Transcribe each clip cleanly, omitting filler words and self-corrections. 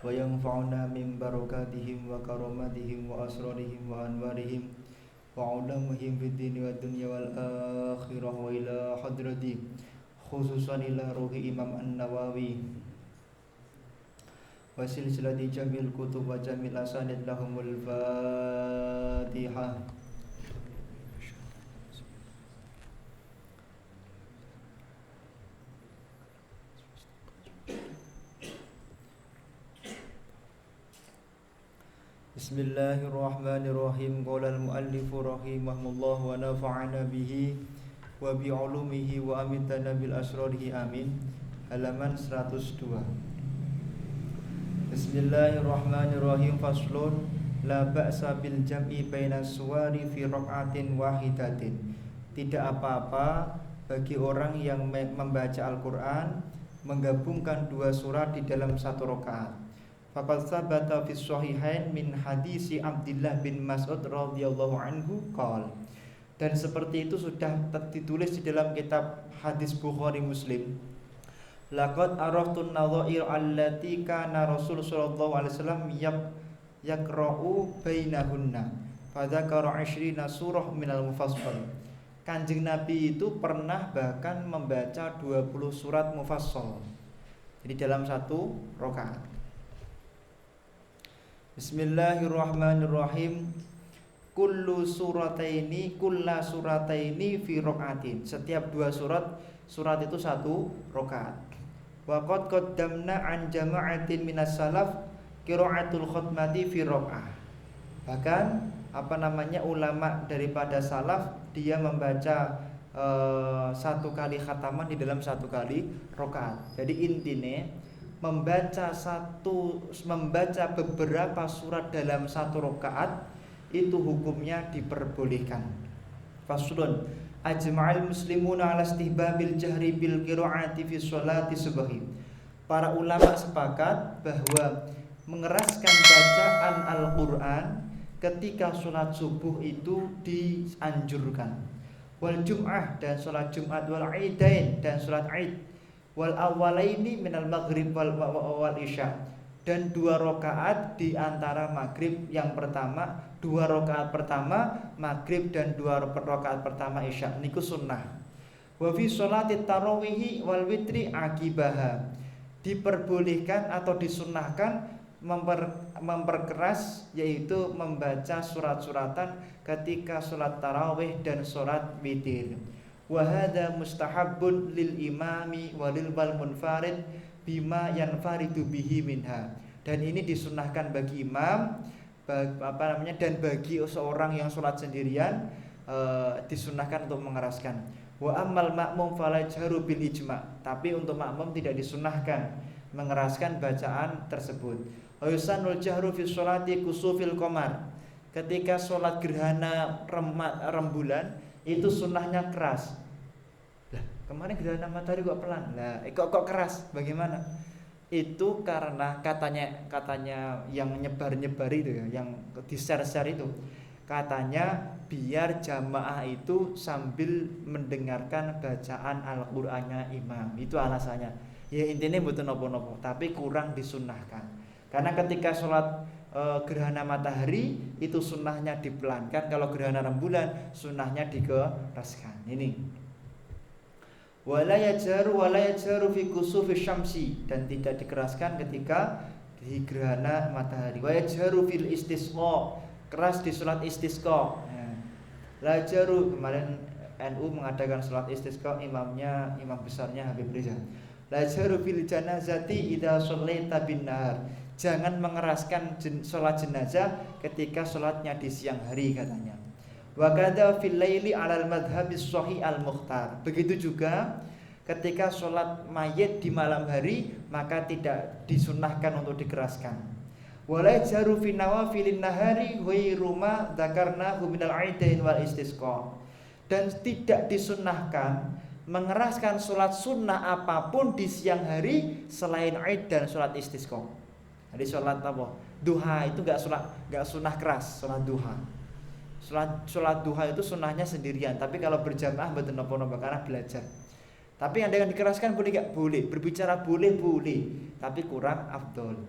وينفعنا من بركاتهم وكراماتهم وأسرارهم وأنوارهم وعلومهم في الدين والدنيا والآخرة وإلى حضرة خصوصا إلى روح إمام النووي وسلسلة جميع الكتب وجميع الأسانيد لهم الفاتحة. Bismillahirrahmanirrahim. Qala al-muallif rahimahullah wa nafa'ana bihi wa bi 'ulumihi wa amitana bil asrarihi amin. Halaman 102. Bismillahirrahmanirrahim. Faslun la ba'sa bil jam'i baina suwari fi rak'atin wahidatin. Tidak apa-apa bagi orang yang membaca Al-Qur'an menggabungkan dua surat di dalam satu rakaat. Faqad tsabata fi shahihain min hadisi Abdullah bin Mas'ud radhiyallahu anhu qala. Dan seperti itu sudah ditulis di dalam kitab hadis Bukhari Muslim. Laqad araftun nadhair allati kana Rasul sallallahu alaihi wasallam yaqra'u bainahunna. Fadzakara 20 surah minal mufassal. Kanjeng Nabi itu pernah bahkan membaca 20 surat mufassal. Jadi dalam satu rakaat. Bismillahirrahmanirrahim. Kullu surataini fi rak'atin. Setiap dua surat itu satu rakaat. Wa qad qaddamna an jama'atin minas salaf qira'atul khatmati fi rak'ah. Bahkan ulama daripada salaf dia membaca satu kali khataman di dalam satu kali rakaat. Jadi intinya membaca beberapa surat dalam satu rakaat itu hukumnya diperbolehkan. Faslun ajma'al muslimuna 'ala istihbabil jahri bil qira'ati fi sholati subhi. Para ulama sepakat bahwa mengeraskan bacaan Al-Qur'an ketika sholat subuh itu dianjurkan. Wal jum'ah dan sholat Jumat, wal aidain dan sholat Aid, wal awwalaini minal maghrib wal isya, dan dua rakaat di antara maghrib yang pertama, dua rakaat pertama maghrib dan dua rakaat pertama isya niku sunnah. Wa fi sholati tarawih wal witri akibaha, diperbolehkan atau disunnahkan memperkeras, yaitu membaca surat-suratan ketika sholat tarawih dan sholat witir. Wa hadza mustahabbun lil imami walil wal munfarid bima yanfaridu bihi minha. Dan ini disunahkan bagi imam dan bagi seorang yang sholat sendirian disunahkan untuk mengeraskan. Wa ammal ma'mum fala jahru bil ijma'. Tapi untuk makmum tidak disunahkan mengeraskan bacaan tersebut. Wa yusanul jahru fi sholati kusufil qamar. Ketika sholat gerhana rembulan itu sunnahnya keras. Lah, kemarin gerhana matahari kok pelan. Lah, kok keras? Bagaimana? Itu karena katanya yang nyebar itu ya, yang di-share itu. Katanya biar jamaah itu sambil mendengarkan bacaan Al-Qur'annya imam. Itu alasannya. Ya intinya mboten napa-napa, tapi kurang disunnahkan. Karena ketika sholat gerhana matahari itu sunnahnya dipelankan, kalau gerhana rembulan sunnahnya dikeraskan. Ini wala yajaru fi kusufi syamsi, dan tidak dikeraskan ketika di gerhana matahari. Wa yajaru fil istisqa, keras di salat istisqa. La jaru, kemarin NU mengadakan salat istisqa, imam besarnya Habib Riza. La jaru fil janazati idza shallaita bin nahar, jangan mengeraskan sholat jenazah ketika sholatnya di siang hari katanya. Wa kadza fil laili 'alal madhhabis shahih al-mukhtar. Begitu juga ketika sholat mayit di malam hari, maka tidak disunahkan untuk dikeraskan. Wala jaru fi nawafilin nahari ghairu ma dzakarnahu minal aidain wal istisqa. Dan tidak disunahkan mengeraskan sholat sunnah apapun di siang hari selain Aid dan sholat istisqa. Jadi sholat apa? Duha itu nggak sunnah keras, sholat duha. Sholat duha itu sunnahnya sendirian, tapi kalau berjamaah betul nopo-nopo karena belajar. Tapi yang dengan dikeraskan boleh nggak? Boleh. Berbicara boleh, tapi kurang afdol.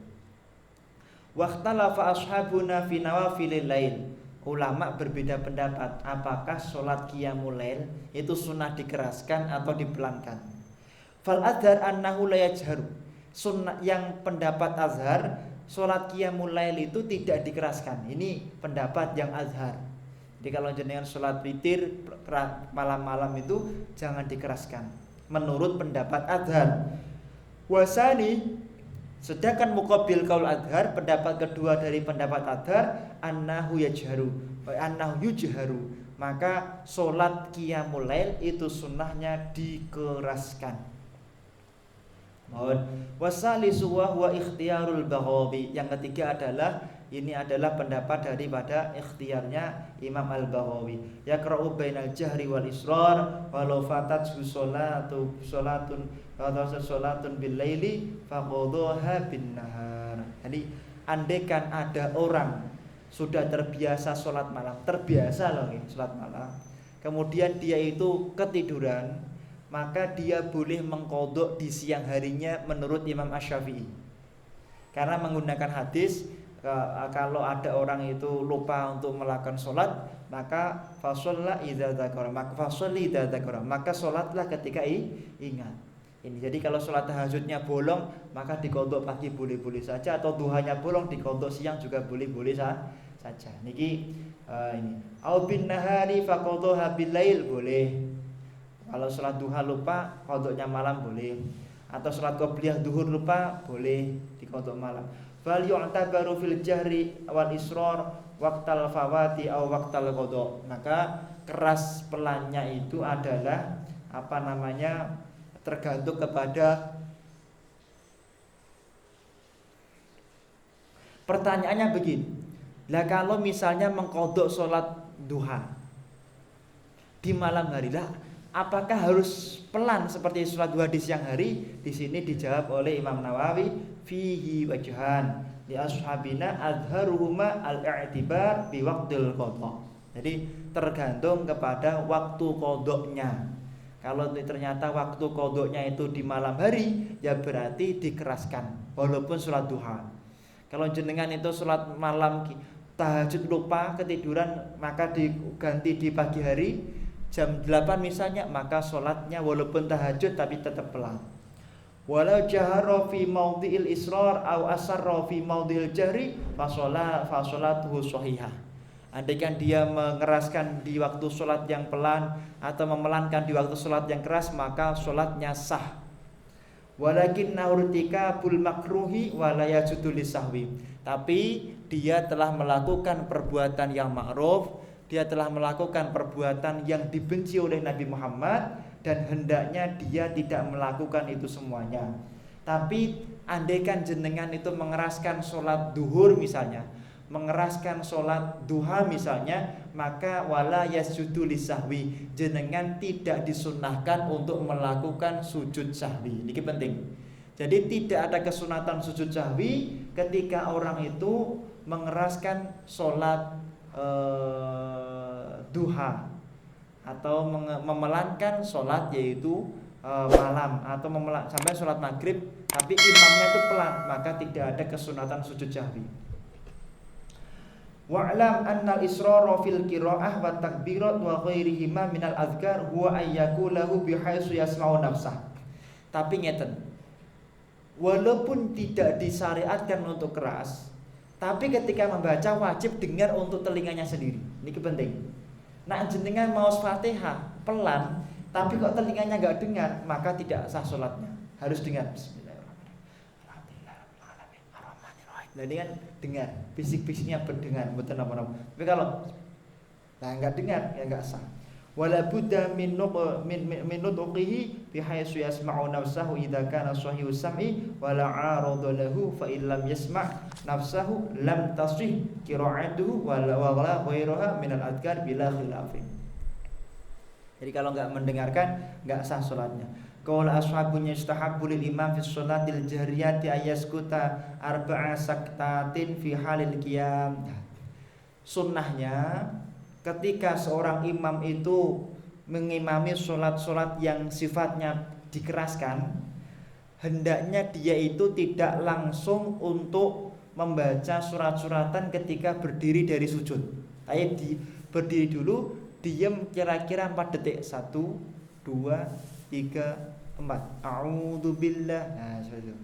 Waqtalafa ashabuna fi nawafilil lail. Ulama berbeda pendapat apakah sholat qiyamul lail itu sunnah dikeraskan atau dipelankan. Fal adhar annahu la yajharu. Sunnah yang pendapat azhar, sholat qiyamul lail itu tidak dikeraskan. Ini pendapat yang azhar. Jadi kalau jenengan sholat witir malam-malam itu jangan dikeraskan. Menurut pendapat azhar. Wasani, sedangkan muqabil qaul azhar, pendapat kedua dari pendapat azhar, annahu yajharu, annahu yujharu. Maka sholat qiyamul lail itu sunnahnya dikeraskan. Wasalisu wa huwa ikhtiyarul Baghawi. Yang ketiga adalah ini adalah pendapat daripada ikhtiarnya Imam Al-Baghawi. Yaqra'u bainal jahri wal israr walau fatat sholatun bil laili faqadhaha bin nahar. Jadi andaikan ada orang sudah terbiasa sholat malam, terbiasa loh sholat malam, kemudian dia itu ketiduran, maka dia boleh mengqadha di siang harinya menurut Imam Asy-Syafi'i. Karena menggunakan hadis kalau ada orang itu lupa untuk melakukan sholat, maka fasolla idza dzakara, maka sholatlah ketika ingat. Ini jadi kalau sholat tahajudnya bolong, maka diqadha pagi boleh-boleh saja, atau duhanya bolong diqadha siang juga boleh-boleh saja. Niki ini au bin nahari faqadhaha bil lail boleh. Kalau sholat duha lupa, qadhanya malam boleh. Atau sholat qobliyah duhur lupa, boleh diqadha malam. Fal yu'tabaru fil jahri wal israr waqtal fawati aw waqtal qadha. Maka keras pelannya itu adalah tergantung kepada pertanyaannya begini. Lah kalau misalnya mengqadha sholat duha di malam hari, lah apakah harus pelan seperti sholat duha di siang hari? Di sini dijawab oleh Imam Nawawi, fihi wajhan li ashabina adharuhuma al-i'tibar bi waqtil qadha. Jadi tergantung kepada waktu qadhanya. Kalau ternyata waktu qadhanya itu di malam hari, ya berarti dikeraskan walaupun sholat duha. Kalau jenengan itu sholat malam tahajud lupa ketiduran, maka diganti di pagi hari jam 8 misalnya, maka sholatnya walaupun tahajud tapi tetap pelan. Walau jahara fi maudhi'il israr aw asarra fi maudhi'il jahri fa sholatuhu shahihah. Andaikan dia mengeraskan di waktu sholat yang pelan atau memelankan di waktu sholat yang keras, maka sholatnya sah. Walakin naurtika bul makruhi walaya judul sahwi. Tapi dia telah melakukan perbuatan yang ma'ruf, dia telah melakukan perbuatan yang dibenci oleh Nabi Muhammad, dan hendaknya dia tidak melakukan itu semuanya. Tapi andaikan jenengan itu mengeraskan sholat duhur misalnya, mengeraskan sholat duha misalnya, maka wala yasjudu lisahwi, jenengan tidak disunnahkan untuk melakukan sujud sahwi. Ini penting. Jadi tidak ada kesunatan sujud sahwi ketika orang itu mengeraskan sholat duha atau memelankan sholat yaitu malam, atau sampai sholat maghrib tapi imamnya itu pelan, maka tidak ada kesunatan sujud sahwi. Wa'lam annal israra fil qiraah wa takbirat wa ghairihima minal azkar huwa ayyakulahu bihaitsu yasma'u nafsah. Tapi ngeten, walaupun tidak disyariatkan untuk keras, tapi ketika membaca wajib dengar untuk telinganya sendiri. Ini penting. Nah jenengan mau Fatihah pelan, tapi kok telinganya nggak dengar, maka tidak sah sholatnya. Harus dengar. Nah ini kan dengar, bisik-bisiknya berdengar, betul apa-apa. Tapi kalau nggak dengar, ya nggak sah. Wala budda min nutqihi bi haitsu yasma'u nafsahu idza kana sahihu sam'i wala 'arada lahu fa illam yasma' nafsahu lam tasih qira'atuhu wala ghairaha min al-adhkar bila khilafin. Jadi kalau nggak mendengarkan nggak sah salatnya. Qala ashabun yastahabbu lil imam fi sholatil jahriyati ayaskuta arba'a saktatin fi halil qiyam. Sunnahnya ketika seorang imam itu mengimami sholat-sholat yang sifatnya dikeraskan, hendaknya dia itu tidak langsung untuk membaca surat-suratan ketika berdiri dari sujud. Berdiri dulu, diam kira-kira 4 detik. 1, 2, 3, 4. A'udzubillah. Nah, seperti itu.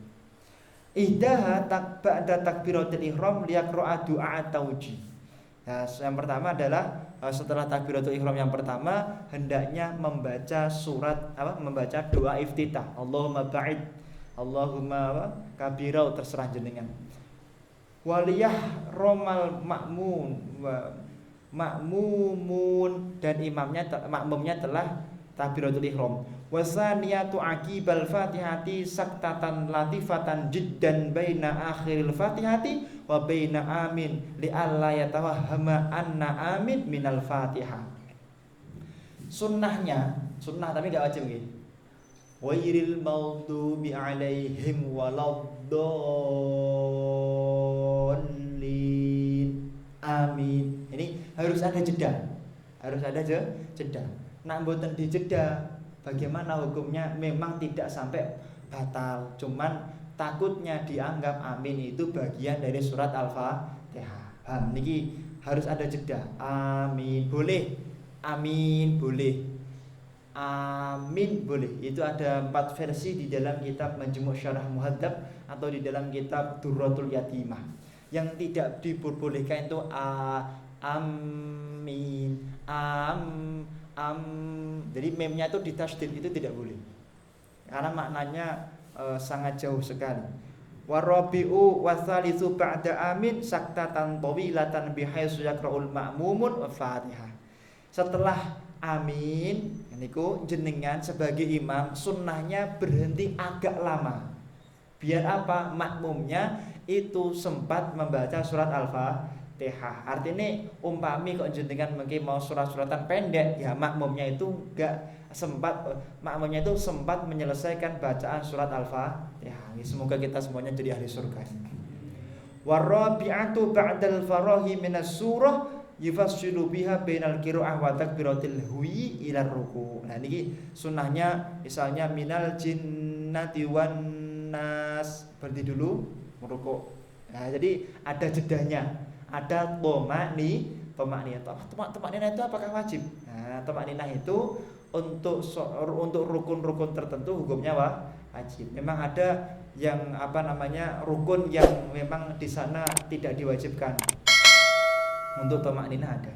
Ihdaha ba'da takbiratul ihram liyaqra'a du'a tauji. Nah, yang pertama adalah setelah takbiratul ihram yang pertama hendaknya membaca membaca doa iftitah. Allahumma ba'id, Allahumma kabirau, terserah jenengan. Waliyah romal makmumun dan makmumnya telah takbiratul ihram. Wasaniyatu aqibal fatihati saktatan latifatan jiddan baina akhiril fatihati wa baina amin li alla yatawahhama anna amin minal fatihah. Sunnah tapi enggak wajib nggih. Wairil maghdubi alaihim waladdallin. Amin. Ini harus ada jeda. Nak mboten dijeda, bagaimana hukumnya? Memang tidak sampai batal, cuman takutnya dianggap amin itu bagian dari surat Al-Fatihah. Niki harus ada jeda. Amin boleh, amin boleh, amin boleh. Itu ada 4 versi di dalam kitab Majmu' Syarah Muhadzab atau di dalam kitab Durratul Yatimah. Yang tidak diperbolehkan itu amin, jadi memnya itu ditasydid, itu tidak boleh karena maknanya sangat jauh sekali. Warabi'u wasalisu ba'da amin saktatan tawilatan bihaitsu yaqra'ul ma'mumun wa Fatihah. Setelah amin niku jenengan sebagai imam sunnahnya berhenti agak lama. Biar apa? Makmumnya itu sempat membaca surat Al-Fatihah. Artinya umpami kok jenengan mungkin mau surat-suratan pendek, ya makmumnya itu sempat menyelesaikan bacaan surat Al-Fatihah. Semoga kita semuanya jadi ahli surga. Warabi'atu ba'dal farahi minas surah yufassilu biha bainal qira'ah wa takbiratil huwi ila ruku'. Nah niki sunnahnya misalnya minal jinnati wan nas, berhenti dulu merukuk. Nah jadi ada jedanya. Ada tomakninah itu apakah wajib? Nah, tomakninah itu untuk rukun-rukun tertentu hukumnya wajib. Memang ada yang rukun yang memang di sana tidak diwajibkan. Untuk tomakninah ada.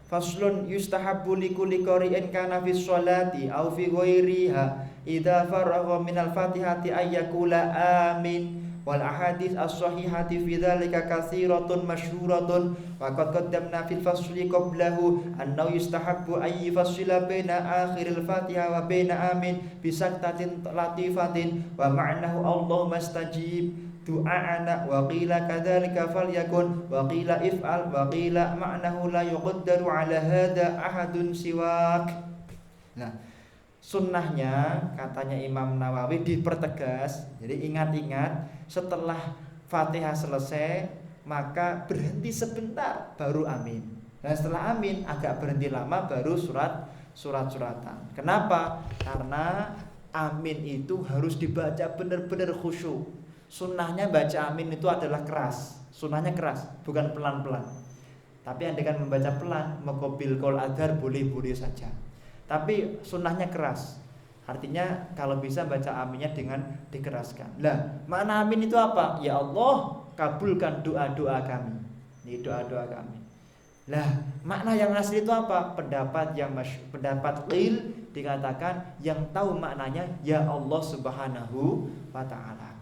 Faslun yustahabbu likulli qari'in kana fi sholati aw fi ghairiha idza faragha minal fatihati ayyakula amin. Wal ahadits as-sahihati fi dzalika katsiratun masyhuratun wa qad qaddamna fil fasli qablahu annahu yustahabbu ay yufassila baina akhiril Fatihah wa baina amin bi saktatin latifatin wa ma'nahu Allahumma stajib du'ana wa qila kadzalika falyakun wa qila if'al wa qila ma'nahu la yuqaddaru ala hadha ahadun siwak. Nah, sunnahnya katanya Imam Nawawi dipertegas. Jadi ingat-ingat, setelah Fatihah selesai maka berhenti sebentar baru amin. Dan setelah amin agak berhenti lama baru surat-suratan. Kenapa? Karena amin itu harus dibaca benar-benar khusyuk. Sunnahnya baca amin itu adalah keras. Sunnahnya keras, bukan pelan-pelan. Tapi andaikan membaca pelan, maqabil qaul adhar boleh-boleh saja. Tapi sunnahnya keras. Artinya kalau bisa baca aminnya dengan dikeraskan. Lah, makna amin itu apa? Ya Allah, kabulkan doa-doa kami. Ini doa-doa kami. Lah, makna yang asli itu apa? Pendapat qil dikatakan yang tahu maknanya ya Allah Subhanahu wa taala.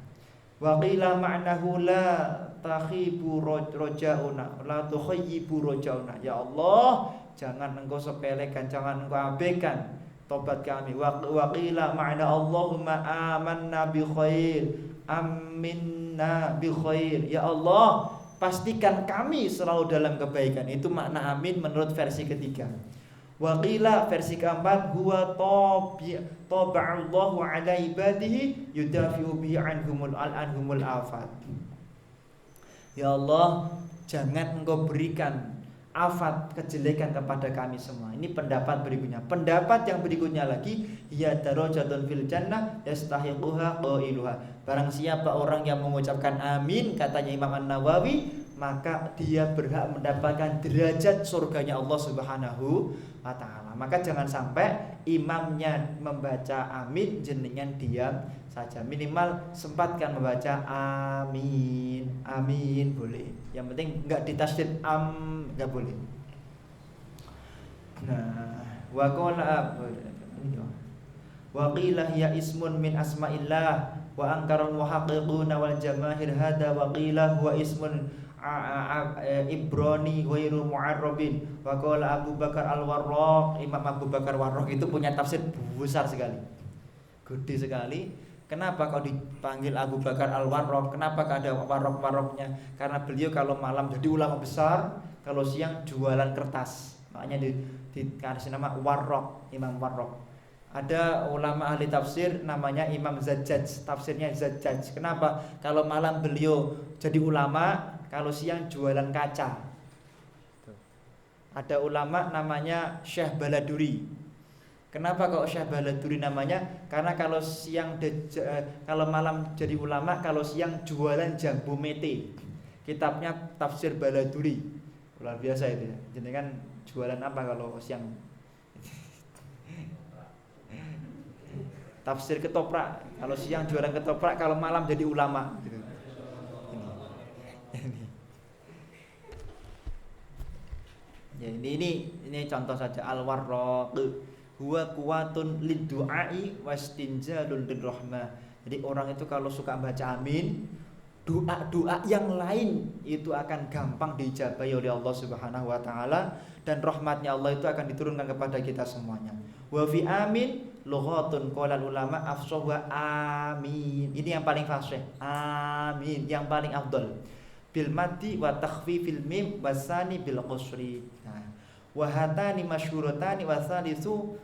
Wa qila ma'nahu la takhibu rojauna, la tukhayyibu rojauna. Ya Allah, jangan engkau sepelekan, jangan engkau abaikan tobat kami. Wa qila ma'na Allahumma amanna bi khair, aminna bi khair. Ya Allah, pastikan kami selalu dalam kebaikan. Itu makna amin menurut versi ketiga. Wa qila versi keempat huwa taba'allahu ala ibadihi yudafi'u bihi anhumul afat. Ya Allah, jangan engkau berikan afat kejelekan kepada kami semua. Ini pendapat berikutnya. Pendapat yang berikutnya lagi, ya darajatun fil jannah yastahiquha qailuha. Barang siapa orang yang mengucapkan amin, katanya Imam An-Nawawi, maka dia berhak mendapatkan derajat surganya Allah Subhanahu wa taala. Maka jangan sampai imamnya membaca amin jenengan diam saja. Minimal sempatkan membaca amin. Amin boleh. Yang penting enggak ditasydid enggak boleh. Nah, wa qila ya ismun min asma'illah wa ankarul muhaqqiquna wal jamaahir hada wa qila huwa ismun Ibrani ghairu mu'arrabin. Wa qala Abu Bakar Al-Warraq, Imam Abu Bakar Warraq itu punya tafsir besar sekali, gede sekali. Kenapa kau dipanggil Abu Bakar Al-Warraq? Kenapa ada warrok-warroknya? Karena beliau kalau malam jadi ulama besar, kalau siang jualan kertas. Makanya dikasih nama Warraq, Imam Warraq. Ada ulama ahli tafsir namanya Imam Zajjaj, tafsirnya Zajjaj. Kenapa? Kalau malam beliau jadi ulama, kalau siang jualan kaca. Ada ulama namanya Syekh Baladuri. Kenapa kok Syekh Baladuri namanya? Karena kalau kalau malam jadi ulama, kalau siang jualan jambu mete. Kitabnya Tafsir Baladuri. Luar biasa itu ya. Jadi kan jualan apa kalau siang? Tafsir ketoprak. Kalau siang jualan ketoprak, kalau malam jadi ulama. Ya, ini contoh saja. Al-Warraq huwa kuwatun lid-du'ai wastinjalul lirrahmah. Jadi orang itu kalau suka baca amin, doa-doa yang lain itu akan gampang diijabahi oleh Allah Subhanahu wa taala, dan rahmatnya Allah itu akan diturunkan kepada kita semuanya. Wa fi amin lughatun qala ulama afshahu amin. Ini yang paling fasih. Amin yang paling afdal. Bil maddi wa takhfifil mim wasani bil qusri. Nah, wa hatani masyhuratani wasalisu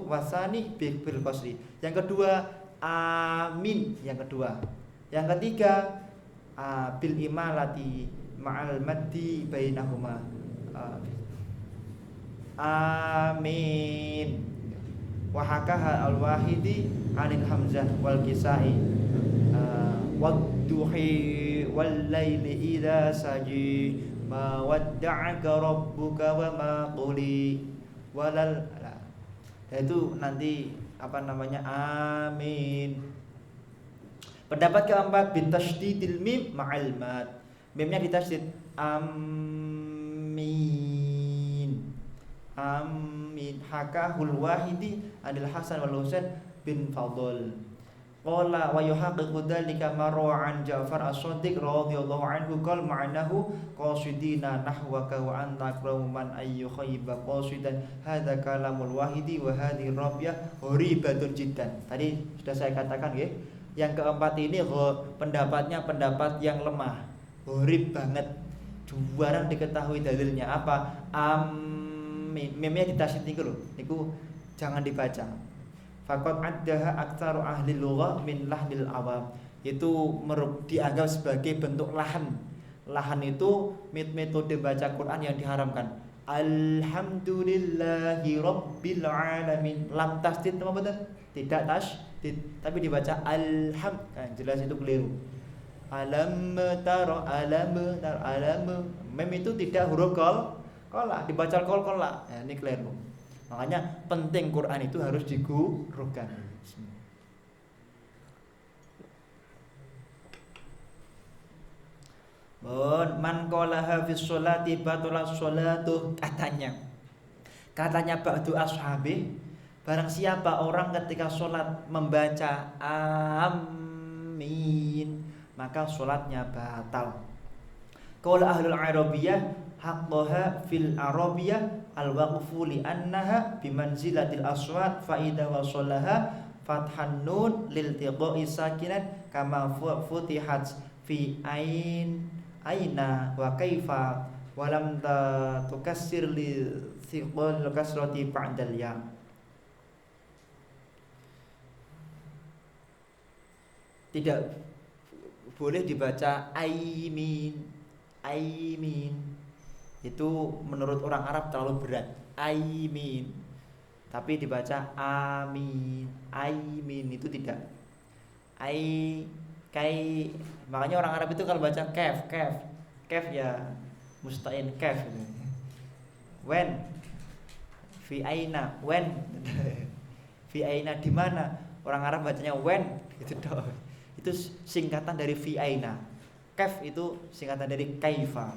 wasani bil qusri. Yang kedua amin yang kedua. Yang ketiga bil imalati ma'al maddi bainahuma. Amin. Wa hakaha al-Wahidi 'anil Hamzah wal Kisai. Wadduhi wal laili idza saji ma wadda'aka rabbuka wa ma quli walal. Itu nanti apa namanya amin. Pendapat keempat bitasydidil mim ma'al mad. Mimnya ditasydid amin. Amin. Hakahul Wahidi Adil Hasan wal Husain bin Fadl. Qala wa yuhaqqiqu dzalika marwa'an Ja'far As-Shadiq radhiyallahu anhu qala ma'nahu qasidina nahwaka wa anta akramu man ayyukhayba qasidan hadza kalamul Wahidi wa hadhihi rabbiyah gharibatun jiddan. Tadi sudah saya katakan nggih. Yang keempat ini pendapatnya pendapat yang lemah, gharib banget. Jarang diketahui dalilnya apa? Amin. Mimnya ditasydid niku lho. Niku jangan dibaca. Faqad addaha aktsaru ahli lughah min lahnil awam. Itu dianggap sebagai bentuk lahan. Lahan itu metode baca Quran yang diharamkan. Alhamdulillahi rabbil alamin. Lam tasdid apa betul? Tidak tasdid, tapi dibaca alham. Jelas itu keliru. Alam taro alam. Mem itu tidak huruf qala, dibaca qala. Ya, ini keliru. Makanya penting Quran itu harus digurukan. Man qalaha fi sholati batalat sholatuh, katanya ba'du ashabi, barang siapa orang ketika sholat membaca amin, maka sholatnya batal. Qala ahlul arabiyah haqqaha fil arabiyah al-waqfu li annaha bimanzilatil aswat fa idza wasallaha fathan nun lil tiqa'i sakinat kama futihat fi aina wa kaifa wa lam tukassir li thiqal kasrati ba'dal ya. Tidak boleh dibaca aimin. Itu menurut orang Arab terlalu berat. Aimin. Tapi dibaca amin. Aimin itu tidak. Ai kai, makanya orang Arab itu kalau baca kaf, kaf ya mustain kaf gitu. When fi aina, when fi aina di mana? Orang Arab bacanya when gitu dong. Itu singkatan dari fi aina. Kaf itu singkatan dari kaifa.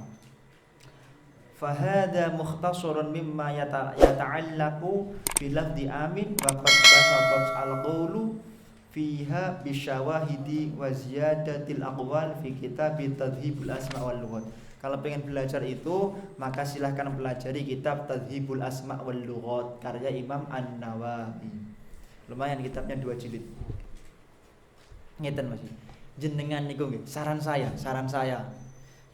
Fahada mukhtasarun mimma yata'allaqu bilafdi amin wa qad basatat al-qawlu fiha bisyawahidi wa ziyadatil aqwal fi kitab Tadhibul Asma wal Lughat. Kalau pengen belajar itu, maka silahkan pelajari kitab Tadhibul Asma wal Lughat karya Imam An-Nawawi. Lumayan kitabnya 2 jilid. Ngeten Mas. Jenengan niku nggih, saran saya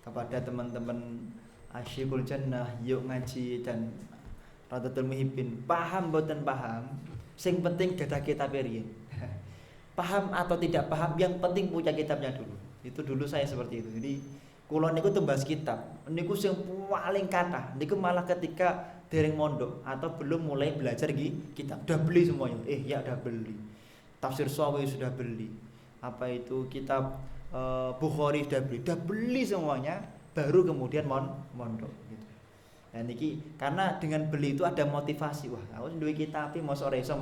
kepada teman-teman Asyikul Jannah yuk ngaji dan Radatul Muhibbin. Paham mboten paham, sing penting gadah kitab riyen. Paham atau tidak paham, yang penting punya kitabnya dulu. Itu dulu saya seperti itu. Jadi kula niku tumbas kitab niku sing paling kathah niku malah ketika dereng mondok atau belum mulai belajar kitab. Udah beli semuanya. Ya udah beli. Tafsir Shawi sudah beli. Apa itu kitab Bukhari sudah beli semuanya, baru kemudian mondok gitu. Nah niki karena dengan beli itu ada motivasi. Wah, aku duwe kitab iki mosok ora iso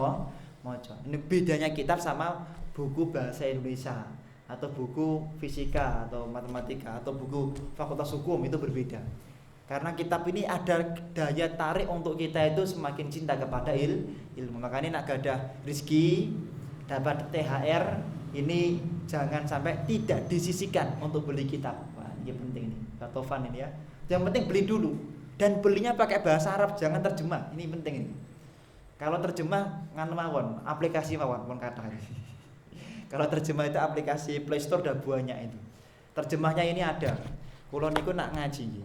maca. Ini bedanya kitab sama buku bahasa Indonesia atau buku fisika atau matematika atau buku fakultas hukum, itu berbeda. Karena kitab ini ada daya tarik untuk kita itu semakin cinta kepada ilmu. Makanya nak gadah rezeki, dapat THR, ini jangan sampai tidak disisihkan untuk beli kitab. Wah, ini penting nih. Katofan ini ya. Yang penting beli dulu dan belinya pakai bahasa Arab, jangan terjemah. Ini penting ini. Kalau terjemah ngan mawon, aplikasi mawon pun kata. Kalau terjemah itu aplikasi Play Store udah banyak itu. Terjemahnya ini ada. Kulo niku nak ngaji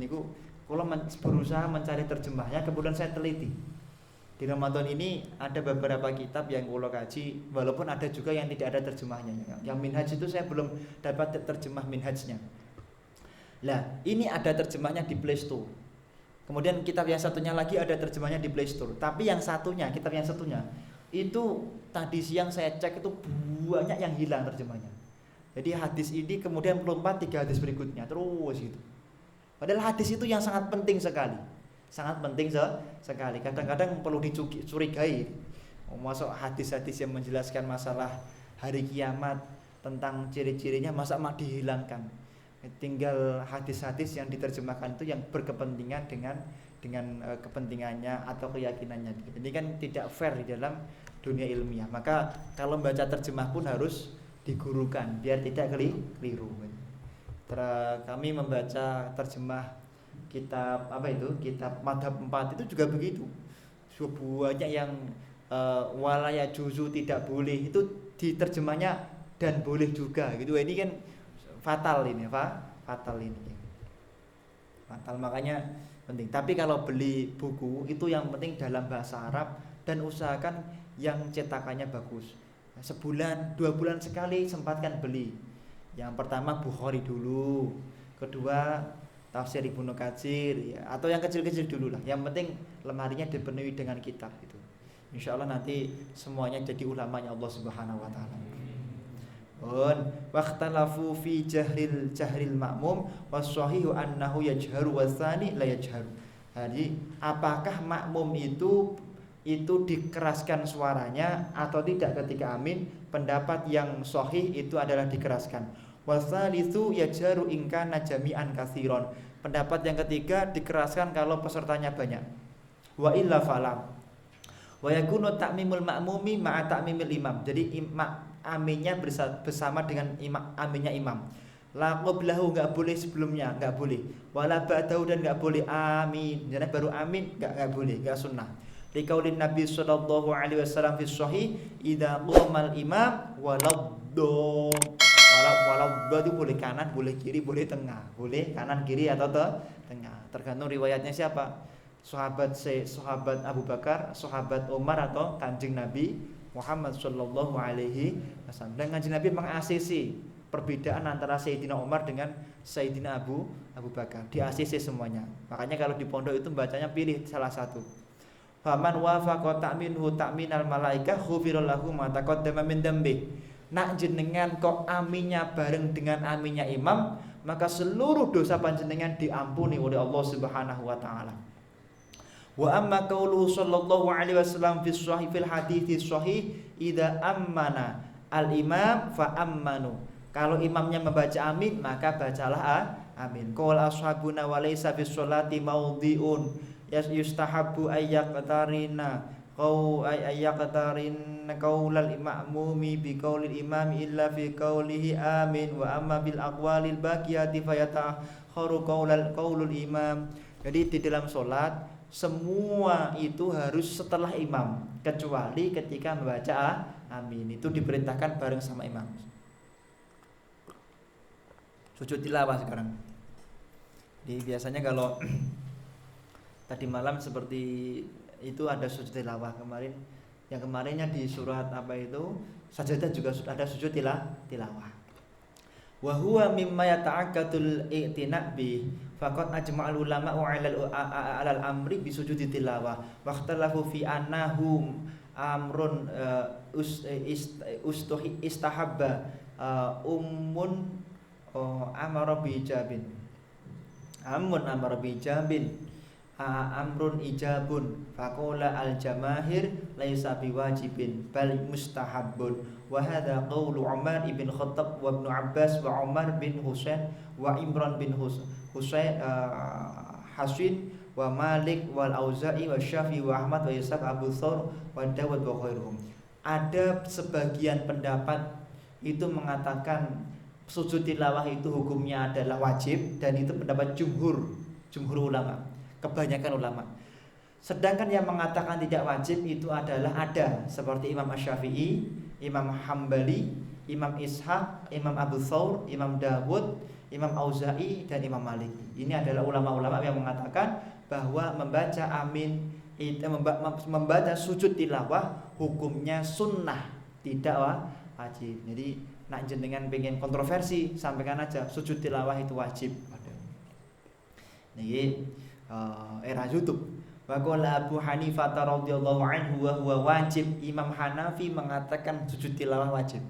niku kulo berusaha mencari terjemahnya, kemudian saya teliti. Di Ramadan ini ada beberapa kitab yang kulo kaji, walaupun ada juga yang tidak ada terjemahnya. Yang Minhaj itu saya belum dapat terjemah Minhajnya. Lah, ini ada terjemahnya di Play Store. Kemudian kitab yang satunya lagi ada terjemahnya di Play Store. Tapi yang satunya, kitab yang satunya itu tadi siang saya cek itu banyak yang hilang terjemahnya. Jadi hadis ini kemudian melompat 3 hadis berikutnya terus gitu. Padahal hadis itu yang sangat penting sekali. Sangat penting sekali. Kadang-kadang perlu dicurigai. Masuk hadis-hadis yang menjelaskan masalah hari kiamat, tentang ciri-cirinya, masa mak dihilangkan. Tinggal hadis-hadis yang diterjemahkan itu yang berkepentingan dengan kepentingannya atau keyakinannya. Ini kan tidak fair di dalam dunia ilmiah. Maka kalau membaca terjemah pun harus digurukan biar tidak keliru. Kami membaca terjemah kitab kitab Madhab 4 itu juga begitu. Banyak yang walaya juzu tidak boleh itu diterjemahnya dan boleh juga gitu. Ini kan fatal ini, fatal. Makanya penting. Tapi kalau beli buku itu yang penting dalam bahasa Arab dan usahakan yang cetakannya bagus. Sebulan, 2 bulan sekali sempatkan beli. Yang pertama Bukhari dulu, kedua Tafsir Ibnu Katsir ya, atau yang kecil-kecil dulu lah. Yang penting lemarinya dipenuhi dengan kitab gitu. Insyaallah nanti semuanya jadi ulamanya Allah Subhanahu wa taala. Waqtalafu fi jahril ma'mum was-shahihu annahu yajharu wasani la yajharu. Jadi apakah makmum itu dikeraskan suaranya atau tidak ketika amin? Pendapat yang sahih itu adalah dikeraskan. Wasalitsu yajharu in kana jami'an katsiron. Pendapat yang ketiga dikeraskan kalau pesertanya banyak. Wa illa falam. Wa yakunu ta'mimul ma'mumi ma'a ta'mimil imam. Jadi aminnya bersama dengan aminnya imam. La qablahu enggak boleh sebelumnya, enggak boleh. Wala ba'dahu dan enggak boleh amin. Jadi baru amin enggak boleh, enggak sunnah. Liqaulin Nabi sallallahu alaihi wasallam fi sahih idza qamal imam waladdo. Waladdo itu boleh kanan, boleh kiri, boleh tengah. Boleh kanan, kiri atau tengah. Tergantung riwayatnya siapa. Sahabat Abu Bakar, sahabat Umar atau Kanjeng Nabi Muhammad sallallahu alaihi wasallam. Dan Kanjeng Nabi meng-ACC perbedaan antara Sayyidina Umar dengan Sayyidina Abu Bakar. Di ACC semuanya. Makanya kalau di pondok itu bacanya pilih salah satu. Faman wafaqa ta'minhu ta'minal malaikah ghufira lahu ma taqaddama min dambi. Nak jenengan kok aminnya bareng dengan aminnya imam, maka seluruh dosa panjenengan diampuni oleh Allah Subhanahu wa taala. Wa amma qauluhu sallallahu alaihi wasallam fi sahih fil hadits sahih idza ammana al imam fa ammanu. Kalau imamnya membaca amin maka bacalah amin. Qala ashabuna wa laysa fi sholati maudhi'un yustahabbu ayyaqtarina qaulal ma'mumi bi qaulil imami illa fi qaulihi amin wa amma bil aqwalil baqiyati fayata'akharu qaulul imam. Jadi di dalam sholat semua itu harus setelah imam kecuali ketika membaca amin, itu diperintahkan bareng sama imam. Sujud tilawah sekarang. Jadi biasanya kalau tadi malam seperti itu ada sujud tilawah yang kemarinnya di surat apa itu sajadah juga ada sujud tilawah. Wa huwa mimma yata'aqqatul i'tina' bi faqad ajma'al ulama 'alal amri bi sujudi tilawah wa ikhtalafu fi annahum amrun istahabba amara bi ijabin amara bi ijabin amrun ijabun faqala al jamahir laisa biwajibin bal mustahabbun wa hadha qaulu Umar ibn Khattab wa Ibnu Abbas wa Umar bin Husain wa Imran bin Husain Hasin wa Malik wal Auza'i wa Syafi'i wa Ahmad wa Ishaq Abu Thawr wa Dawud wa khairuhum. Ada sebagian pendapat itu mengatakan sujud tilawah itu hukumnya adalah wajib, dan itu pendapat jumhur ulama, kebanyakan ulama. Sedangkan yang mengatakan tidak wajib itu adalah ada seperti Imam Asy-Syafi'i, Imam Hambali, Imam Ishaq, Imam Abu Thawr, Imam Dawud, Imam Auza'i dan Imam Malik. Ini adalah ulama-ulama yang mengatakan bahwa membaca amin membaca sujud tilawah hukumnya sunnah, tidak wajib. Jadi nak jenengan pengen kontroversi sampaikan aja sujud tilawah itu wajib. Niki era YouTube. Wa qala Abu Hanifah radhiyallahu anhu wa huwa wajib. Imam Hanafi mengatakan sujud tilawah wajib.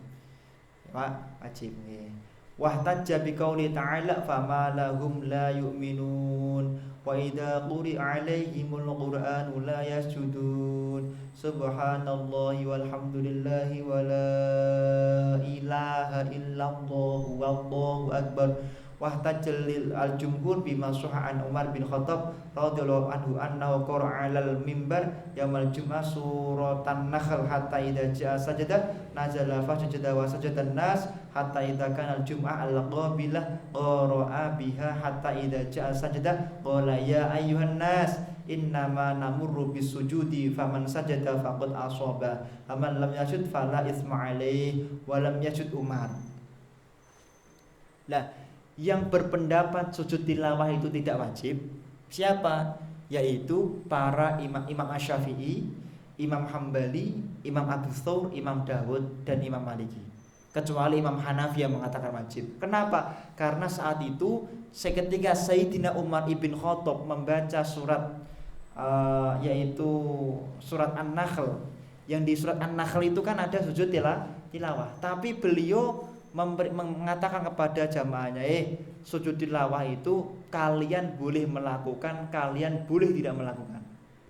Wajib nggih. Wahtajja bi qouli ta'ala fama lahum la yu'minun wa idza quri'a 'alaihimul qur'anu la yasjudun subhanallahi walhamdulillahi wa la ilaha illallah wallahu akbar. Wahtajjal al-jumhur bima sahha an Umar bin Khattab radhiyallahu anhu annahu qara'a 'alal mimbar yaumal jum'ah suratan Nahl hatta idza ja'a sajadah nazala fa sajada wa sajadan nas hatta idza kana al-jum'ah al-qabilah qara'a biha hatta idza ja'a sajadah qala ya ayyuhan nas innama namurru bisujudi faman sajada faqad asaba faman lam yasjud fala itsma alaihi wa lam yasjud Umar. Lah, yang berpendapat sujud tilawah itu tidak wajib siapa? Yaitu para Imam Asy-Syafi'i, Imam Hambali, Imam Abu Thawr, Imam Dawud dan Imam Maliki. Kecuali Imam Hanafi yang mengatakan wajib. Kenapa? Karena saat itu ketika Sayyidina Umar ibn Khattab membaca surat yaitu surat An-Nahl. Yang di surat An-Nahl itu kan ada sujud tilawah. Tapi beliau mengatakan kepada jamaahnya, sujud tilawah itu kalian boleh melakukan, kalian boleh tidak melakukan.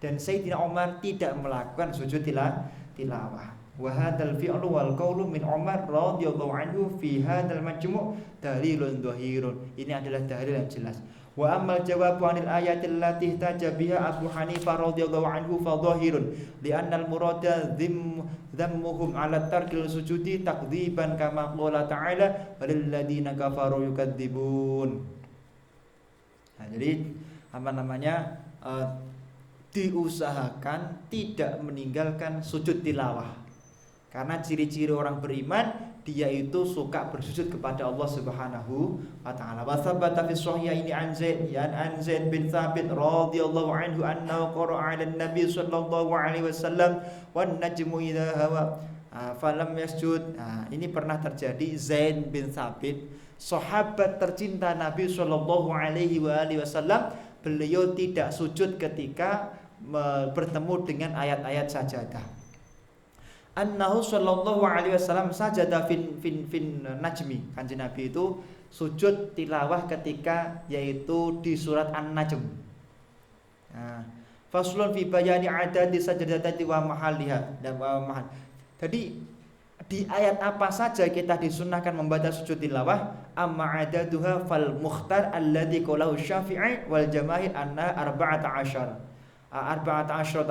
Dan Sayyidina Umar tidak melakukan sujud tilawah. Wa hadzal fi'lu wal qawlu min Umar radhiyallahu anhu fi hadzal majmu' dalilun dhahirun. Ini adalah dalil yang jelas. Wa ammal jawabu 'anil ayatil lati ihtaja biha Abu Hanifah radhiyallahu anhu fa dhahirun li'anna al-murada dhammuhum 'ala tarkil sujudi takdziban kama qala ta'ala walil ladina kafaru yukadzibun. Nah, jadi diusahakan tidak meninggalkan sujud tilawah. Karena ciri-ciri orang beriman dia itu suka bersujud kepada Allah Subhanahu wa taala. Wa thabata fi sahihaini an Zaid bin Thabit radhiyallahu anhu annahu qara'a 'ala an-nabi sallallahu alaihi wasallam wan najmu idza hawa falam yasjud. Ini pernah terjadi. Zaid bin Thabit, sahabat tercinta Nabi Shallallahu Alaihi Wasallam, beliau tidak sujud ketika bertemu dengan ayat-ayat sajadah. Annahu Shallallahu Alaihi Wasallam sajada fin najmi. Kanjeng Nabi itu sujud tilawah ketika yaitu di surat An-Najm. Faslun fi bayani adadi sajadati wa mahaliha. Jadi di ayat apa saja kita disunahkan membaca sujud tilawah? Amma adaduha fal mukhtar alladzi qalahu Syafi'i wal jamaahir anna 14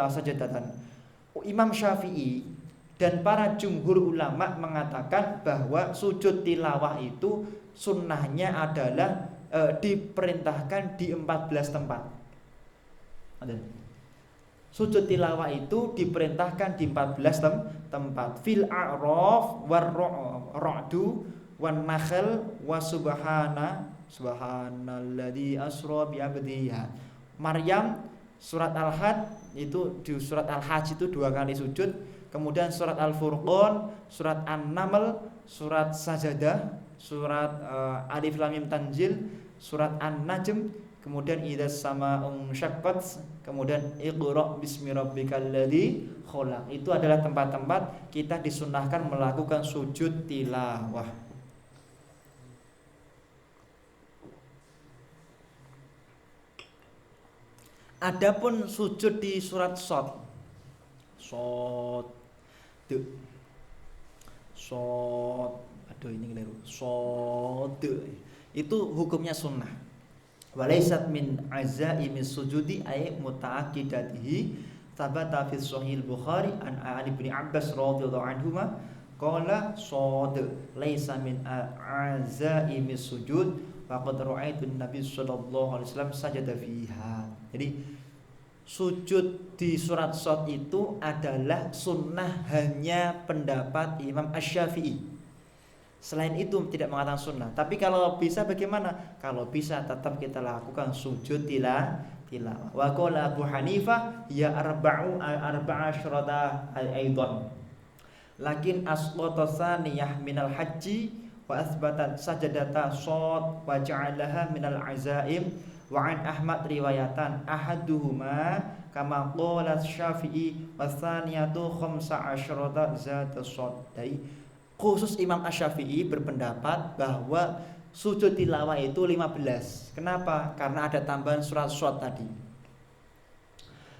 sajadatan. Imam Syafi'i dan para jumhur ulama mengatakan bahwa sujud tilawah itu sunnahnya adalah diperintahkan di 14 tempat. Sujud tilawah itu diperintahkan di 14 tempat. Fil a'raf war ra'du wan nakhl wa subhanalladzi asra bi 'abdihi. Maryam, surat Al-Had itu, di surat Al-Hajj itu 2 kali sujud. Kemudian surat Al-Furqan, surat An-Naml, surat Sajadah, surat Alif Lam Mim Tanzil, surat An-Najm, kemudian idzas sama'un syaqqat, kemudian iqra bismi rabbikal ladzi khalaq. Itu adalah tempat-tempat kita disunahkan melakukan sujud tilawah. Adapun sujud di surat Shad, ini keliru. Shad itu hukumnya sunnah. Walaysat min azaimis sujudi ay muta'aqqidatihi. Thabata fi sahih Bukhari an Ali bin Abbas radhiyallahu anhuma qala shad laysa min azaimis sujud faqad ra'aitu Nabi sallallahu alaihi wasallam sajada fiha. Jadi sujud di surat Shad itu adalah sunnah hanya pendapat Imam Asy-Syafi'i. Selain itu tidak mengatakan sunnah. Tapi kalau bisa bagaimana? Kalau bisa tetap kita lakukan sujud tilawah. Wa qala Abu Hanifah ya arba'asyrata aidan. Lakin asqata tsaniyah minal haji wa athbata sajadata shad wa ja'alaha minal azaim wa an Ahmad riwayatan ahaduhuma kama qala Syafi'i wa tsaniyatu 15 zat shad. Khusus Imam Asy-Syafi'i berpendapat bahwa sujud tilawah itu 15. Kenapa? Karena ada tambahan surat Shad tadi.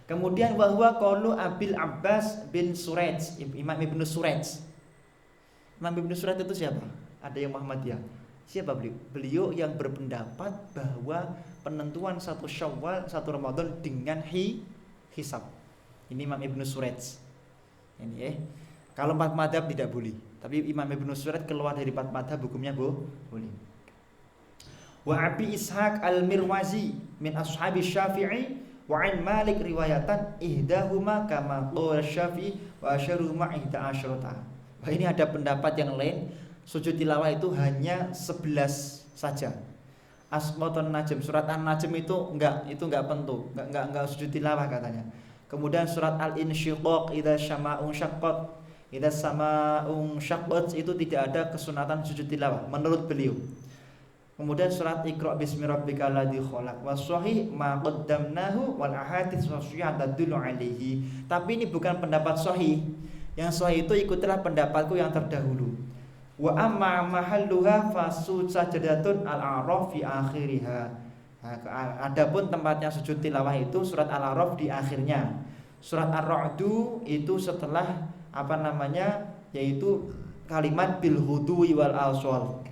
Kemudian bahwa qaulu Abil Abbas bin Suraij, Imam Ibnu Suraij. Imam Ibnu Suraij itu siapa? Ada yang Muhammadiyah. Siapa beliau? Beliau yang berpendapat bahwa penentuan 1 Syawal, 1 Ramadan dengan hisab. Ini Imam Ibnu Suraij. Ini kalau 4 madhab tidak boleh. Tapi Imam Ibnu Suraij keluar dari 4 madhab hukumnya boleh. Wa Abi Ishaq Al-Mirwazi min ashabi Syafi'i wa an Malik riwayatan ihdahuma kama qala Syafi'i wa asharuhuma 11. Wah, ini ada pendapat yang lain, sujud tilawah itu hanya 11 saja. Asqatun Najm, surat An-Najm itu enggak pentu, enggak sujud tilawah katanya. Kemudian surat Al-Insyiqaq idza syama'un syaqqat, idza sama'un syaqqat itu tidak ada kesunatan sujud tilawah menurut beliau. Kemudian surat Iqra bismi rabbikal ladzi khalaq wa sahih ma qaddamnahu wal ahadits sahihah tadullu alaihi. Tapi ini bukan pendapat sahih. Yang sahih itu ikutilah pendapatku yang terdahulu. Wa amma mahalluha fasud sajadatun al-a'raf fi akhiriha. Adapun tempatnya sujud tilawah itu surat Al-A'raf di akhirnya. Surat Ar-Ra'du itu setelah yaitu kalimat bil hudwi wal aswal.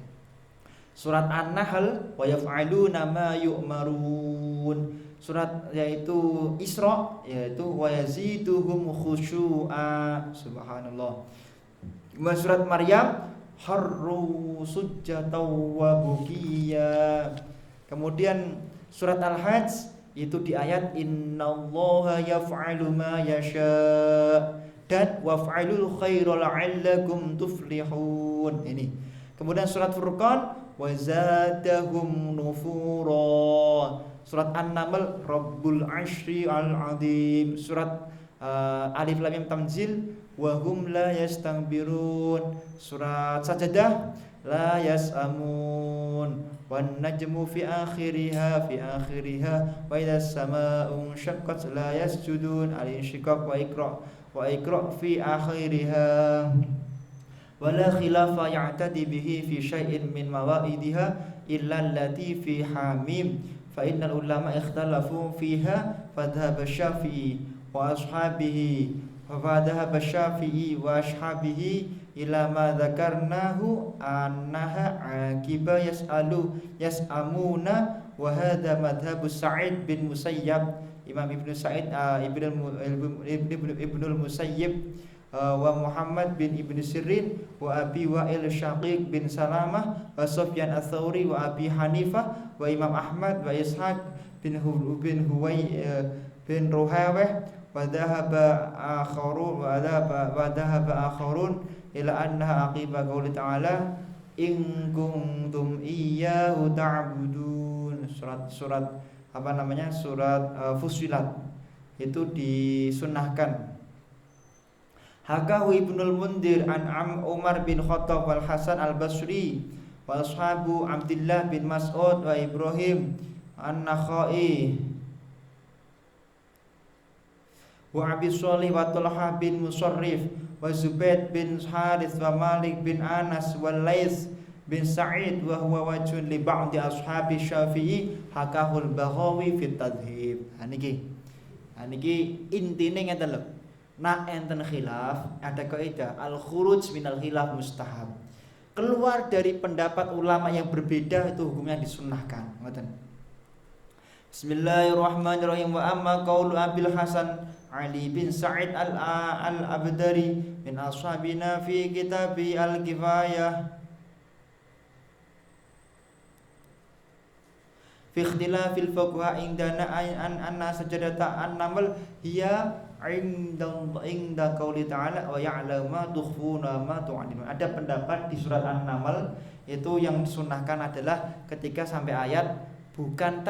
Surat An-Nahl wa yaf'aluna ma yu'marun. Surat yaitu Isra yaitu wa yaziduhum khusyu'a. Subhanallah. Surat Maryam harru sujjatan wa bukiya. Kemudian surat Al-Hajj itu di ayat innallaha yaf'alu ma yasha dan waf'alul khaira la'allakum tuflihun. Ini. Kemudian surat Furqan wa zadahum nufura. Surat An-Naml rabbul 'arsy al-'azim. Surat Alif Lam Mim Tanzil wa hum la yastakbirun. Surat Sajdah la yas'amun wan najmu fi akhiriha wa idza samaa'u syaqqat la yasjudun. Al-insyiqaq wa iqra fi akhiriha wala khilafa ya'tadi bihi fi syai'in min mawaidiha illa allati fi hamim fa innal ulama ikhtalafu fiha fadhhab asy-syafi'i wa ashabihi wa ashabihi ila ma dzakarnahu annaha aqiba yas'amuna wa hadha madhhabu Sa'id bin Musayyab. Imam Ibnu Sa'id Ibnul Musayyib wa Muhammad bin Ibn Sirin wa Abi Wa'il Syaqiq bin Salamah wa Sufyan Ats-Tsauri wa Abi Hanifah wa Imam Ahmad wa Ishaq bin Ruhawih wa dhahaba akharun ila annaha aqiba qouli ta'ala in kuntum iyyahu ta'budun. Surat Fussilat itu disunnahkan. Hakahu Ibnul Mundir an Umar bin Khattab wal Hasan al-Basri wa ashabu Abdullah bin Mas'ud wa Ibrahim an-Nakhai wa Abi Shalih wa Talha bin Musarrif wa Zubaid bin Harith wa Malik bin Anas wa Laits bin Sa'id wa huwa wajhun li ba'di ashabi Syafi'i hakahul Baghawi fi Tadhhib. Niki intine ngeten lho. Nak enten khilaf, ada kaidah al-khuruj minal khilaf mustahab. Keluar dari pendapat ulama yang berbeda itu hukumnya disunnahkan. Ngoten. Bismillahirrahmanirrahim. Wa amma qaulu Abil Hasan Ali bin Sa'id al-Abdari min ashabina fi kitabi al-Kifayah fi ikhtilafil fuqaha indana anna sajadata an-naml hiya inda qauli ta'ala wa ya'lamu ma tukhfuna ma tu'linun. Ada pendapat di surat An-Naml itu yang disunnahkan adalah ketika sampai ayat bukan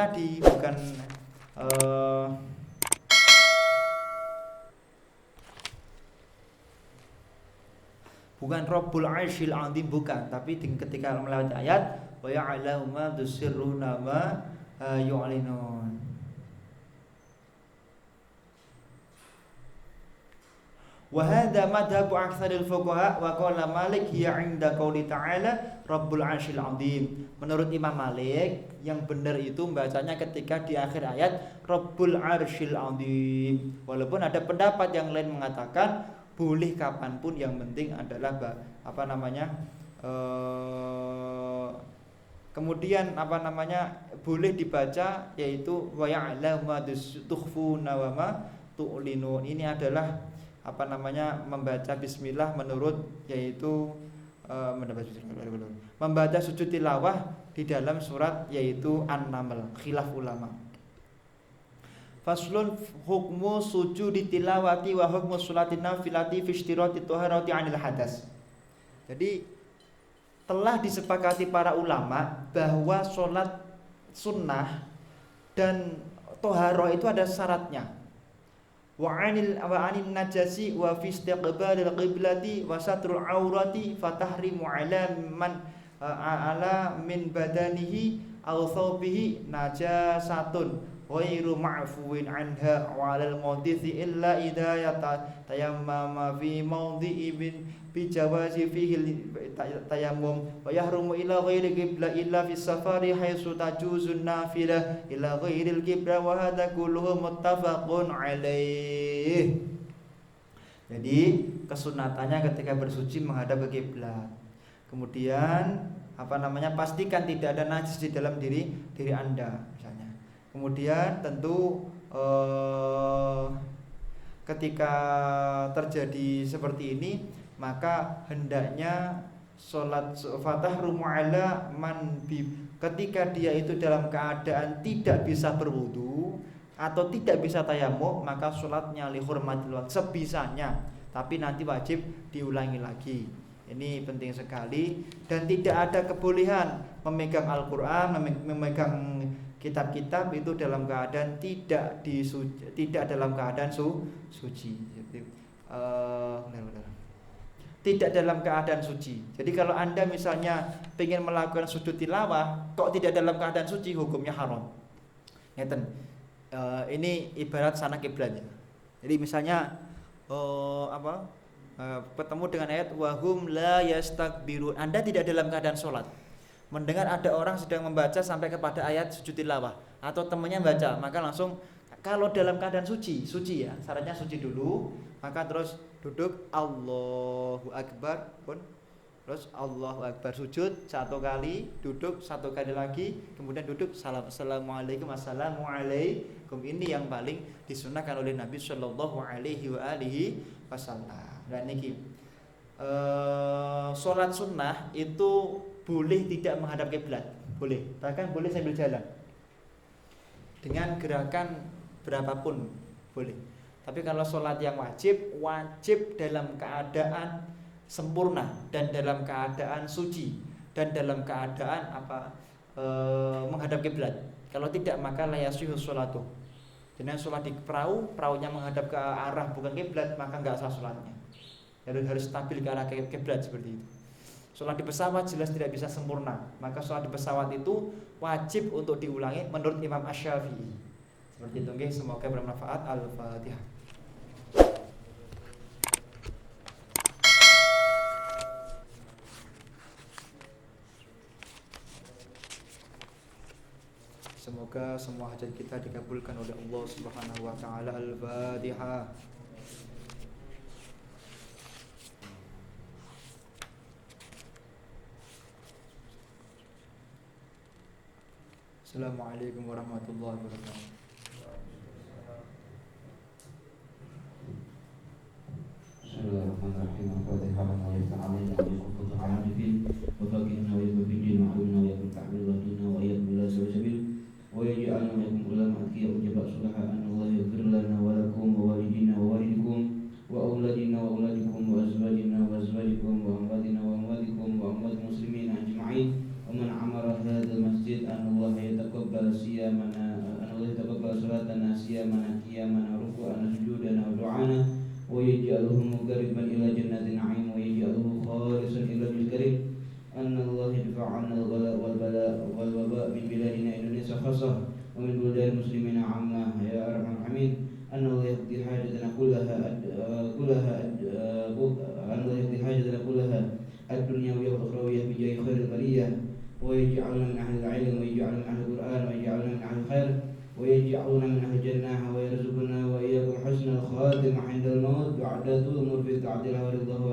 Rabbul Arsyil Azim, bukan, tapi ketika melewati ayat wa ya'lamu ma tusirruna ma yu'linun. Wa hadha madhabu aktsaril fuqaha wa qala Malik hiya 'inda qouli ta'ala Rabbul 'arsyil 'azim. Menurut Imam Malik yang benar itu bacanya ketika di akhir ayat Rabbul 'arsyil 'azim. Walaupun ada pendapat yang lain mengatakan boleh kapanpun, yang penting adalah kemudian boleh dibaca yaitu wa ya'lamu ma tukhfuna wa ma tu'linun. Ini adalah membaca bismillah menurut yaitu membaca sujud tilawah di dalam surat yaitu An-Naml. Khilaf ulama. Faslun hukmu sujudi tilawati wa hukmu sholatin nafilati fi ishtirati thaharati 'anil hadas. Jadi telah disepakati para ulama bahwa sholat sunnah dan toharoh itu ada syaratnya. Wa 'anil najasi wa fi istiqbalil qiblati wa satrul aurati fatahrimu 'ala min badanihi aw thawbihi najasatun ghairu ma'fuwin 'anha wa 'alal muhditsi illa idza tayammama fi mawdhi'i bi jawazi fihi tayammum wa yahrumu ila ghairi qibla illa fi safari haitsu tajuzun nafilah ila ghairil qibla wa hadza kulluhu muttafaqun 'alaih. Jadi kesunatannya ketika bersuci menghadap ke kiblat. Kemudian pastikan tidak ada najis di dalam diri Anda misalnya. Kemudian tentu ketika terjadi seperti ini maka hendaknya sholat fatahrumu ala man ketika dia itu dalam keadaan tidak bisa berwudu atau tidak bisa tayamum, maka sholatnya li hurmatil waqt sebisanya, tapi nanti wajib diulangi lagi. Ini penting sekali, dan tidak ada kebolehan memegang Al-Quran, memegang kitab-kitab itu dalam keadaan tidak dalam keadaan suci. Benar-benar tidak dalam keadaan suci. Jadi kalau Anda misalnya ingin melakukan sujud tilawah kok tidak dalam keadaan suci, hukumnya haram. Ngeten. Ini ibarat sana kiblatnya. Jadi misalnya ketemu dengan ayat wahum la yastakbirun. Anda tidak dalam keadaan sholat, mendengar ada orang sedang membaca sampai kepada ayat sujud tilawah atau temannya baca, maka langsung, kalau dalam keadaan suci ya, syaratnya suci dulu, maka terus duduk Allahu Akbar pun, terus Allahu Akbar sujud satu kali, duduk satu kali lagi, kemudian duduk assalamualaikum. Ini yang paling disunahkan oleh Nabi Shallallahu Alaihi Wasallam. Dan niki sholat sunnah itu boleh tidak menghadap kiblat, boleh, bahkan boleh sambil jalan dengan gerakan berapapun boleh. Tapi kalau sholat yang wajib dalam keadaan sempurna dan dalam keadaan suci dan dalam keadaan menghadap kiblat. Kalau tidak maka la yasihu sholatu. Jadi sholat di perahunya menghadap ke arah bukan kiblat, maka enggak sah sholatnya. Jadi harus stabil ke arah kiblat seperti itu. Sholat di pesawat jelas tidak bisa sempurna, maka sholat di pesawat itu wajib untuk diulangi menurut Imam Asy-Syafi'i. Seperti itu, semoga bermanfaat. Al-Fatihah. Semoga semua hajat kita dikabulkan oleh Allah Subhanahu wa taala. Al-Fatihah. Assalamualaikum warahmatullahi wabarakatuh. Bismillahirrahmanirrahim. Al-Fatihah. Alhamdulillah wa alamin wa faqihna wa yabdin wa alimna wa yakun ta'bil wa dinna wa yad billah sabil wa yaj'alna minkum ulama atqiya ujaba sulaha an Allah yaghfir lana wa lakum wa walidina wa walidikum wa auladina wa auladikum wa azwajina wa azwajikum wa amwatina wa amwatikum wa amwat muslimin ajma'in wa man amara hadzal masjid an Allah yataqabbal siyamana an Allah yataqabbal salatana siyamana qiyamana ruku'ana sujudana wa du'ana ويجعله مقربا إلى جنات النعيم ويجعله خالصا إلى الكريم أن الله يدفع عنا الغلاء والوباء من بلادنا إندونيسيا خاصة ومن بلدان المسلمين عامة يا أرحم الراحمين أن الله يقضي حاجتنا كلها أن الله يقضي حاجتنا كلها الدنيوية والأخروية بجاه خير البرية ويجعلنا من أهل العلم ويجعلنا من أهل القرآن ويجعلنا من أهل الخير ويجعلنا من أهل الجنة ويرزقنا وإياكم حسن الخاتمة عند الموت بعد طول العمر في طاعة الله ورضاه